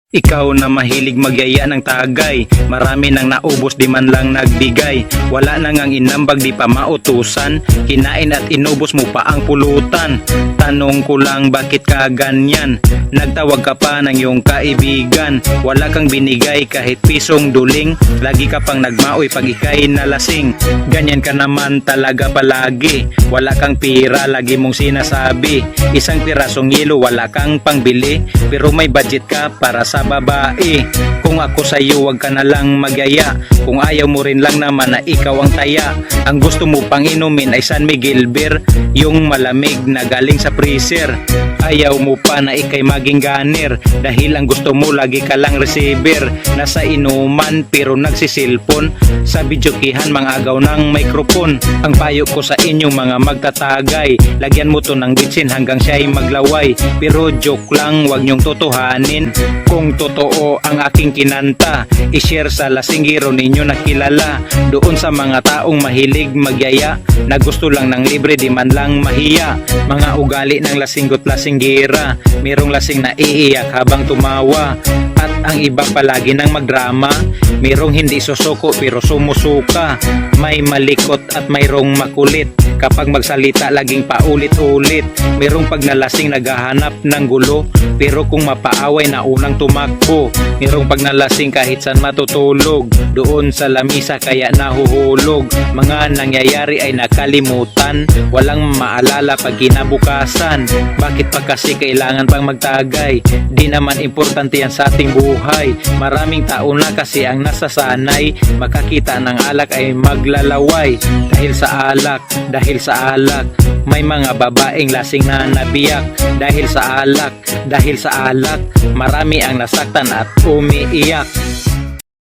Ikaw na mahilig magyaya ng tagay, marami nang naubos di man lang nagbigay. Wala na ngang inambag di pa mautusan, kinain at inubos mo pa ang pulutan. Tanong ko lang bakit ka ganyan, nagtawag ka pa ng iyong kaibigan. Wala kang binigay kahit pisong duling, lagi ka pang nagmaoy pag ikay nalasing. Ganyan ka naman talaga palagi, wala kang pira lagi mong sinasabi. Isang pirasong yelo wala kang pangbili, pero may budget ka para sa babae. Kung ako sa'yo wag ka na lang magyaya, kung ayaw mo rin lang naman na ikaw ang taya. Ang gusto mo pang inumin ay San Miguel Beer, yung malamig na galing sa freezer. Ayaw mo pa na ikay maging ganer, dahil ang gusto mo lagi ka lang receiver. Nasa inuman pero nagsisilpon, sa videokihan mangagaw ng microphone. Ang payo ko sa inyong mga magtatagay, lagyan mo to ng bitsin hanggang siya'y maglaway. Pero joke lang, wag nyong totohanin. Kung totoo ang aking kinanta, i-share sa lasinggero ninyo na kilala. Doon sa mga taong mahilig magyaya, na gusto lang ng libre di man lang mahiya. Mga ugali ng lasinggot lasinggera, merong lasing na iiyak habang tumawa. At ang iba palagi nang magdrama, merong hindi susuko pero sumusuka. May malikot at mayroong makulit, kapag magsalita laging paulit-ulit. Merong pag nalasing naghahanap ng gulo, pero kung mapaaway na unang tumakbo. Merong pag nalasing kahit saan matutulog, doon sa lamisa kaya nahuhulog. Mga nangyayari ay nakalimutan, walang maalala pag kinabukasan. Bakit pa kasi kailangan pang magtagay? Di naman importante yan sa ating buhay. Maraming tao na kasi ang nasasanay, makakita ng alak ay maglalaway. Dahil sa alak, dahil sa alak, may mga babaeng lasing na nabiyak. Dahil sa alak, marami ang nasaktan at umiiyak.